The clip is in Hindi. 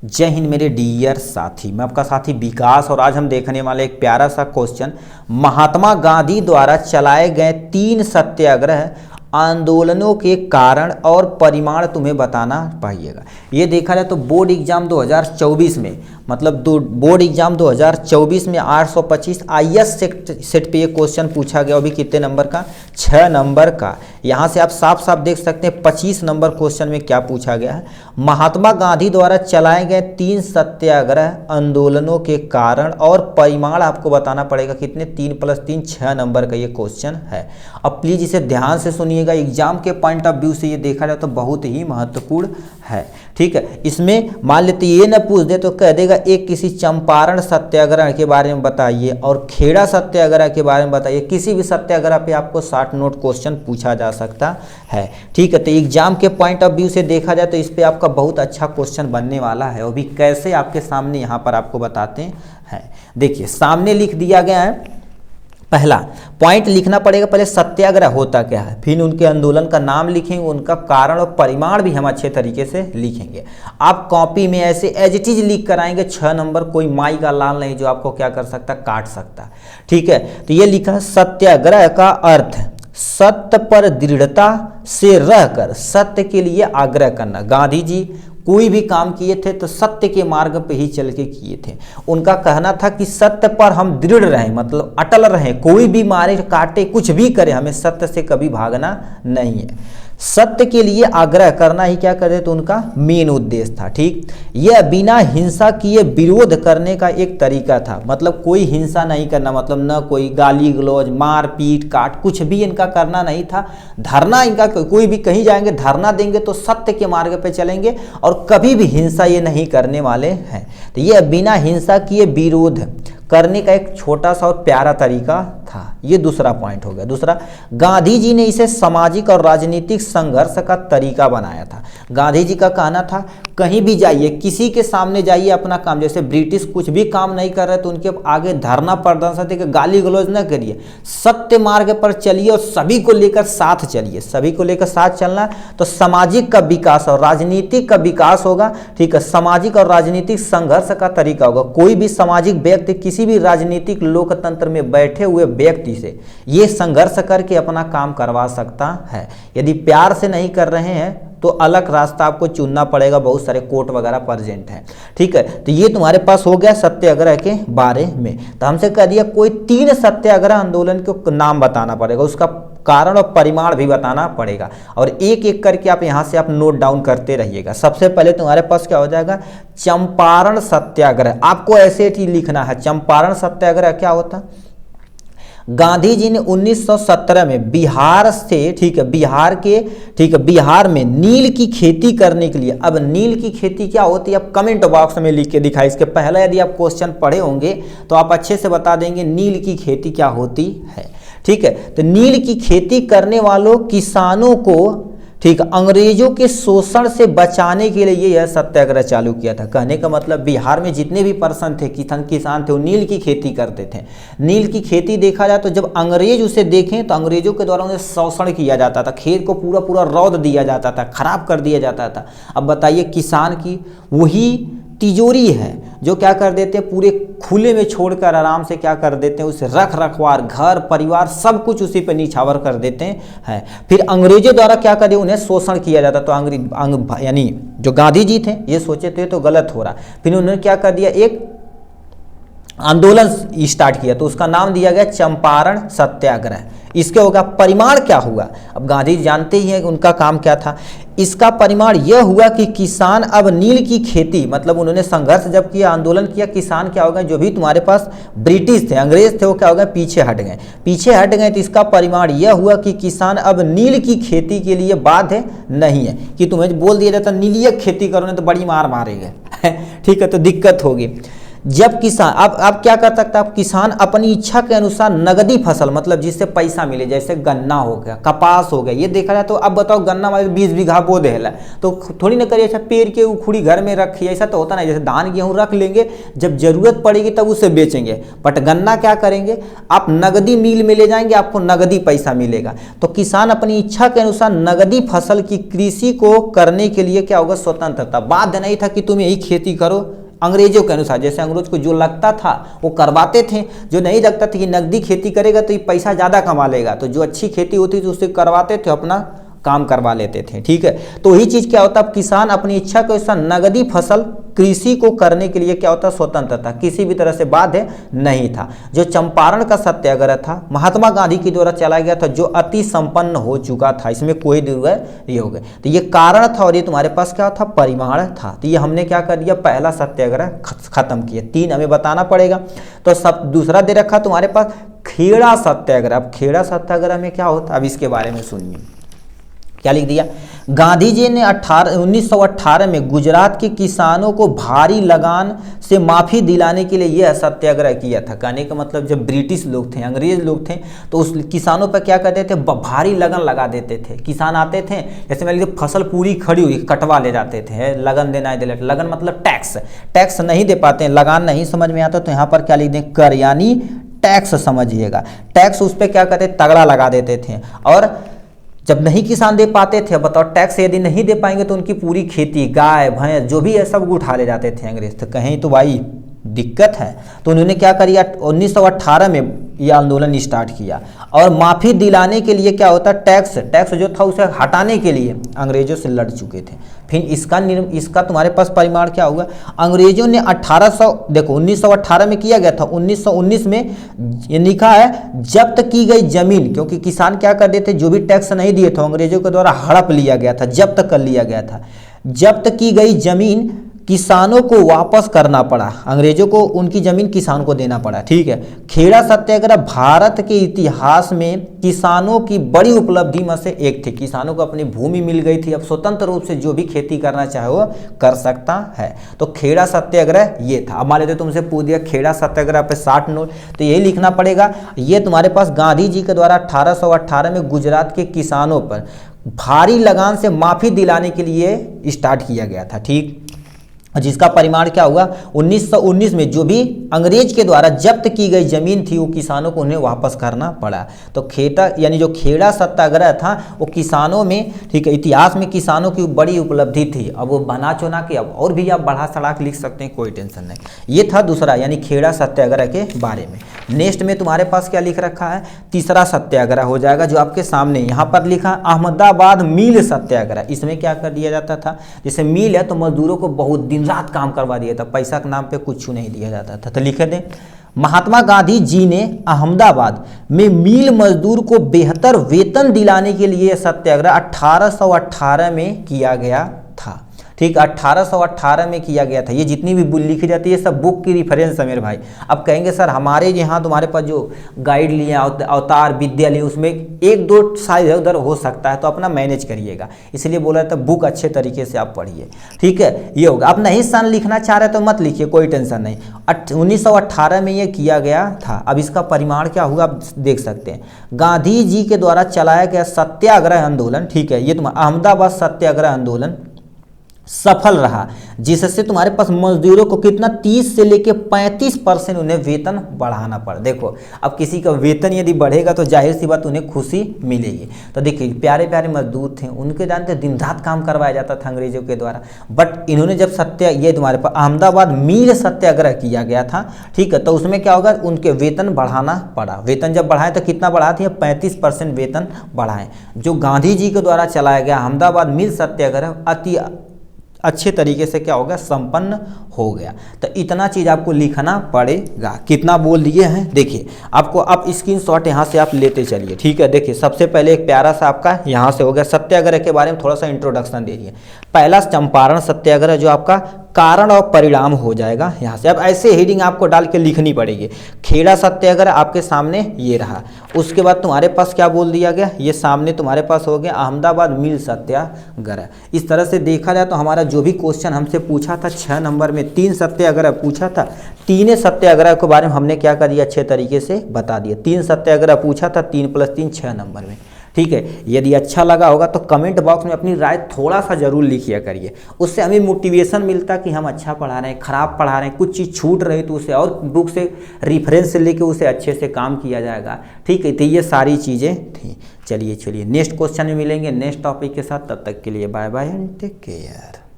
जय हिंद मेरे डियर साथी, मैं आपका साथी विकास और आज हम देखने वाले एक प्यारा सा क्वेश्चन महात्मा गांधी द्वारा चलाए गए 3 सत्याग्रह आंदोलनों के कारण और परिमाण तुम्हें बताना पाइएगा। ये देखा जाए तो बोर्ड एग्जाम 2024 में बोर्ड एग्जाम 2024 में 825 IS सेट पे ये क्वेश्चन पूछा गया। अभी कितने नंबर का? 6 नंबर का। यहाँ से आप साफ साफ देख सकते हैं 25 नंबर क्वेश्चन में क्या पूछा गया है। महात्मा गांधी द्वारा चलाए गए 3 सत्याग्रह आंदोलनों के कारण और परिमाण आपको बताना पड़ेगा। कितने? 3 + 3 6 नंबर का ये क्वेश्चन है। अब प्लीज इसे ध्यान से सुनिएगा, एग्जाम के पॉइंट ऑफ व्यू से ये देखा जाए तो बहुत ही महत्वपूर्ण है। ठीक है, इसमें मान लेते ये ना पूछ दे तो कह देगा एक किसी चंपारण सत्याग्रह के बारे में बताइए और खेड़ा सत्याग्रह के बारे में बताइए। किसी भी सत्याग्रह पे आपको 60 नोट क्वेश्चन पूछा जा सकता है। ठीक है, तो एग्जाम के पॉइंट ऑफ व्यू से देखा जाए तो इस पे आपका बहुत अच्छा क्वेश्चन बनने वाला है। और भी कैसे आपके सामने यहाँ पर आपको बताते हैं। देखिए सामने लिख दिया गया है। पहला पॉइंट लिखना पड़ेगा, पहले सत्याग्रह होता क्या है, फिर उनके आंदोलन का नाम लिखेंगे, उनका कारण और परिमाण भी हम अच्छे तरीके से लिखेंगे। आप कॉपी में ऐसे एज इट इज लिख कर आएंगे 6 नंबर, कोई माई का लाल नहीं जो आपको क्या कर सकता, काट सकता। ठीक है, तो ये लिखा सत्याग्रह का अर्थ सत्य पर दृढ़ता से रहकर सत्य के लिए आग्रह करना। गांधी जी कोई भी काम किए थे तो सत्य के मार्ग पे ही चल के किए थे। उनका कहना था कि सत्य पर हम दृढ़ रहें, मतलब अटल रहें, कोई भी मारे काटे कुछ भी करे, हमें सत्य से कभी भागना नहीं है। सत्य के लिए आग्रह करना ही क्या करे तो उनका मेन उद्देश्य था। ठीक, यह बिना हिंसा किए विरोध करने का एक तरीका था। मतलब कोई हिंसा नहीं करना, मतलब न कोई गाली गलौज मार पीट काट कुछ भी इनका करना नहीं था। धरना इनका, कोई भी कहीं जाएंगे धरना देंगे तो सत्य के मार्ग पे चलेंगे और कभी भी हिंसा ये नहीं करने वाले हैं। तो यह बिना हिंसा किए विरोध करने का एक छोटा सा और प्यारा तरीका था। ये दूसरा पॉइंट हो गया। दूसरा, गांधी जी ने इसे सामाजिक और राजनीतिक संघर्ष का तरीका बनाया था। गांधी जी का कहना था कहीं भी जाइए, किसी के सामने जाइए, अपना काम, जैसे ब्रिटिश कुछ भी काम नहीं कर रहे तो उनके आगे धरना प्रदर्शन देकर गाली गलौज न करिए, सत्य मार्ग पर चलिए और सभी को लेकर साथ चलिए। सभी को लेकर साथ चलना तो सामाजिक का विकास और राजनीतिक का विकास होगा। ठीक है, सामाजिक और राजनीतिक संघर्ष का तरीका होगा। कोई भी सामाजिक व्यक्ति किसी भी राजनीतिक लोकतंत्र में बैठे हुए व्यक्ति से ये संघर्ष करके अपना काम करवा सकता है। यदि प्यार से नहीं कर रहे हैं तो अलग रास्ता आपको चुनना पड़ेगा, बहुत सारे कोर्ट वगैरह प्रेजेंट हैं। ठीक है, तो ये तुम्हारे पास हो गया सत्याग्रह के बारे में। तो हमसे कह दिया कोई 3 सत्याग्रह आंदोलन के नाम बताना पड़ेगा, उसका कारण और परिमाण भी बताना पड़ेगा और एक एक करके आप यहाँ से आप नोट डाउन करते रहिएगा। सबसे पहले तुम्हारे पास क्या हो जाएगा, चंपारण सत्याग्रह। आपको ऐसे ही लिखना है, चंपारण सत्याग्रह क्या होता। गांधी जी ने 1917 में बिहार से, बिहार में नील की खेती करने के लिए, अब नील की खेती क्या होती है आप कमेंट बॉक्स में लिख के दिखाई। इसके पहले यदि आप क्वेश्चन पढ़े होंगे तो आप अच्छे से बता देंगे नील की खेती क्या होती है। ठीक है, तो नील की खेती करने वालों किसानों को, ठीक, अंग्रेजों के शोषण से बचाने के लिए यह सत्याग्रह चालू किया था। कहने का मतलब बिहार में जितने भी पर्सन थे, किसान थे, वो नील की खेती करते थे। नील की खेती देखा जाए तो जब अंग्रेज उसे देखें तो अंग्रेजों के द्वारा उन्हें शोषण किया जाता था, खेत को पूरा पूरा रौद दिया जाता था, खराब कर दिया जाता था। अब बताइए किसान की वही तिजोरी है जो क्या कर देते हैं, पूरे खुले में छोड़कर आराम से क्या कर देते हैं, उसे रख रखवार घर परिवार सब कुछ उसी पे निछावर कर देते हैं। फिर अंग्रेजों द्वारा क्या करे, उन्हें शोषण किया जाता। तो यानी जो गांधी जी थे ये सोचे थे तो गलत हो रहा, फिर उन्होंने क्या कर दिया, एक आंदोलन स्टार्ट किया तो उसका नाम दिया गया चंपारण सत्याग्रह। इसके होगा परिमाण क्या हुआ, अब गांधी जानते ही हैं कि उनका काम क्या था। इसका परिमाण यह हुआ कि किसान अब नील की खेती, मतलब उन्होंने संघर्ष जब किया, आंदोलन किया, किसान क्या हो गए, जो भी तुम्हारे पास ब्रिटिश थे, अंग्रेज थे, वो क्या हो गए, पीछे हट गए। तो इसका परिमाण यह हुआ कि किसान अब नील की खेती के लिए बाध्य नहीं है। कि तुम्हें बोल दिया जाता नीलिया खेती करो नहीं तो बड़ी मार मारेंगे ठीक है, तो दिक्कत होगी। जब किसान अब क्या कर सकता है, किसान अपनी इच्छा के अनुसार नगदी फसल, मतलब जिससे पैसा मिले, जैसे गन्ना हो गया, कपास हो गया, ये देखा जाए तो अब बताओ गन्ना वाले 20 बीघा बो देला तो थोड़ी ना करिए अच्छा पेड़ के उखुड़ी घर में रखिए, ऐसा तो होता नहीं। जैसे धान गेहूँ रख लेंगे, जब जरूरत पड़ेगी तब उसे बेचेंगे, बट गन्ना क्या करेंगे, आप नगदी मिल में ले जाएंगे, आपको नगदी पैसा मिलेगा। तो किसान अपनी इच्छा के अनुसार नगदी फसल की कृषि को करने के लिए क्या होगा, स्वतंत्रता। बाध्य नहीं था कि तुम यही खेती करो अंग्रेजों के अनुसार, जैसे अंग्रेज को जो लगता था वो करवाते थे, जो नहीं लगता था कि नगदी खेती करेगा तो ये पैसा ज़्यादा कमा लेगा, तो जो अच्छी खेती होती थी उससे करवाते थे, अपना काम करवा लेते थे, ठीक है। तो वही चीज़ क्या होता है, किसान अपनी इच्छा के अनुसार नगदी फसल कृषि को करने के लिए क्या होता है, स्वतंत्र था, किसी भी तरह से बाध्य नहीं था। जो चंपारण का सत्याग्रह था महात्मा गांधी के द्वारा चलाया गया था, जो अति संपन्न हो चुका था, इसमें कोई दुविधा नहीं हो गई। तो ये कारण था और ये तुम्हारे पास क्या था, परिमाण था। तो ये हमने क्या कर दिया, पहला सत्याग्रह खत्म किया। 3 हमें बताना पड़ेगा। तो सब दूसरा दे रखा तुम्हारे पास खेड़ा सत्याग्रह। अब खेड़ा सत्याग्रह में क्या होता, अब इसके बारे में सुनिए क्या लिख दिया। गांधी जी ने 1918 में गुजरात के किसानों को भारी लगान से माफ़ी दिलाने के लिए यह सत्याग्रह किया था। कहने का मतलब जब ब्रिटिश लोग थे, अंग्रेज लोग थे, तो उस किसानों पर क्या करते थे, भारी लगन लगा देते थे। किसान आते थे, जैसे मान लीजिए फसल पूरी खड़ी हुई, कटवा ले जाते थे, लगन देना है दिला। लगन मतलब टैक्स नहीं दे पाते हैं, लगान नहीं समझ में आता तो यहाँ पर क्या लिख दें, कर, यानी टैक्स समझिएगा। टैक्स उस पर क्या कहते, तगड़ा लगा देते थे। और जब नहीं किसान दे पाते थे, बताओ टैक्स यदि नहीं दे पाएंगे तो उनकी पूरी खेती, गाय भैंस जो भी है सब उठा ले जाते थे अंग्रेज। तो कहीं तो भाई दिक्कत है। तो उन्होंने क्या किया, 1918 में यह आंदोलन स्टार्ट किया और माफ़ी दिलाने के लिए क्या होता, टैक्स जो था उसे हटाने के लिए अंग्रेजों से लड़ चुके थे। फिर इसका तुम्हारे पास परिमाण क्या हुआ, अंग्रेजों ने 1918 में किया गया था, 1919 में ये लिखा है जब्त की गई जमीन, क्योंकि किसान क्या कर देते, जो भी टैक्स नहीं दिए थे अंग्रेजों के द्वारा हड़प लिया गया था, जब्त कर लिया गया था। जब्त की गई जमीन किसानों को वापस करना पड़ा, अंग्रेजों को उनकी जमीन किसान को देना पड़ा, ठीक है। खेड़ा सत्याग्रह भारत के इतिहास में किसानों की बड़ी उपलब्धि में से एक थी। किसानों को अपनी भूमि मिल गई थी, अब स्वतंत्र रूप से जो भी खेती करना चाहे वो कर सकता है। तो खेड़ा सत्याग्रह ये था। अब मान लेते तुमसे पूछ दिया खेड़ा सत्याग्रह पे 60 नोट, तो यही लिखना पड़ेगा। ये तुम्हारे पास गांधी जी के द्वारा 1818 में गुजरात के किसानों पर भारी लगान से माफ़ी दिलाने के लिए स्टार्ट किया गया था, ठीक। जिसका परिमाण क्या हुआ, 1919 में जो भी अंग्रेज के द्वारा जब्त की गई जमीन थी वो किसानों को उन्हें वापस करना पड़ा। तो खेड़ा यानी जो खेड़ा सत्याग्रह था वो किसानों में, ठीक है, इतिहास में किसानों की बड़ी उपलब्धि थी। अब वो बना चुना के अब और भी आप बढ़ा चढ़ा के लिख सकते हैं, कोई टेंशन नहीं। ये था दूसरा यानी खेड़ा सत्याग्रह के बारे में। नेक्स्ट में तुम्हारे पास क्या लिख रखा है, तीसरा सत्याग्रह हो जाएगा जो आपके सामने यहाँ पर लिखा अहमदाबाद मिल सत्याग्रह। इसमें क्या कर दिया जाता था, जैसे मिल है तो मजदूरों को बहुत दिन रात काम करवा दिया था, पैसा के नाम पे कुछ नहीं दिया जाता था। तो लिखे दें महात्मा गांधी जी ने अहमदाबाद में मिल मजदूर को बेहतर वेतन दिलाने के लिए सत्याग्रह 1818 में किया गया था, ठीक। 1818 में किया गया था। ये जितनी भी बुक लिखी जाती है सब बुक की रिफरेंस है मेरे भाई। अब कहेंगे सर हमारे यहाँ तुम्हारे पास जो गाइड लिए अवतार विद्या लिए उसमें 1-2 शायद उधर हो सकता है, तो अपना मैनेज करिएगा, इसलिए बोला था बुक अच्छे तरीके से आप पढ़िए, ठीक है। ये होगा। आप नहीं सन लिखना चाह रहे तो मत लिखिए, कोई टेंशन नहीं। 1918 में ये किया गया था। अब इसका परिमाण क्या हुआ आप देख सकते हैं। गांधी जी के द्वारा चलाया गया सत्याग्रह आंदोलन, ठीक है, ये तुम्हारा अहमदाबाद सत्याग्रह आंदोलन सफल रहा, जिससे तुम्हारे पास मजदूरों को कितना 30 से लेके 35% उन्हें वेतन बढ़ाना पड़ा। देखो अब किसी का वेतन यदि बढ़ेगा तो जाहिर सी बात उन्हें खुशी मिलेगी। तो देखिए प्यारे प्यारे मजदूर थे, उनके जानते दिन रात काम करवाया जाता था अंग्रेजों के द्वारा, बट इन्होंने जब ये तुम्हारे पास अहमदाबाद मिल सत्याग्रह किया गया था, ठीक है, तो उसमें क्या होगा उनके वेतन बढ़ाना पड़ा। वेतन जब बढ़ाए तो कितना बढ़ाते हैं, 35% वेतन बढ़ाएं। जो गांधी जी के द्वारा चलाया गया अहमदाबाद मिल सत्याग्रह अति अच्छे तरीके से क्या होगा, संपन्न हो गया। तो इतना चीज़ आपको लिखना पड़ेगा। कितना बोल दिए हैं देखिए, आपको आप स्क्रीनशॉट यहाँ से आप लेते चलिए, ठीक है। देखिए सबसे पहले एक प्यारा सा आपका यहाँ से हो गया, सत्याग्रह के बारे में थोड़ा सा इंट्रोडक्शन दे दिए। पहला चंपारण सत्याग्रह जो आपका कारण और परिणाम हो जाएगा यहाँ से। अब ऐसे हेडिंग आपको डाल के लिखनी पड़ेगी। खेड़ा सत्याग्रह आपके सामने ये रहा, उसके बाद तुम्हारे पास क्या बोल दिया गया, ये सामने तुम्हारे पास हो गया अहमदाबाद मिल सत्याग्रह। इस तरह से देखा जाए तो हमारा जो भी क्वेश्चन हमसे पूछा था 6 नंबर में 3 सत्याग्रह पूछा था, तीनों सत्याग्रह के बारे में हमने क्या कर दिया, अच्छे तरीके से बता दिया। 3 सत्याग्रह पूछा था, 3 + 3 6 नंबर में। ठीक है, यदि अच्छा लगा होगा तो कमेंट बॉक्स में अपनी राय थोड़ा सा जरूर लिखिए करिए, उससे हमें मोटिवेशन मिलता कि हम अच्छा पढ़ा रहे हैं, खराब पढ़ा रहे हैं, कुछ चीज़ छूट रही तो उसे और बुक से रेफरेंस से लेके उसे अच्छे से काम किया जाएगा। ठीक है, तो ये सारी चीज़ें थी। चलिए नेक्स्ट क्वेश्चन में मिलेंगे नेक्स्ट टॉपिक के साथ, तब तक के लिए bye bye and take care.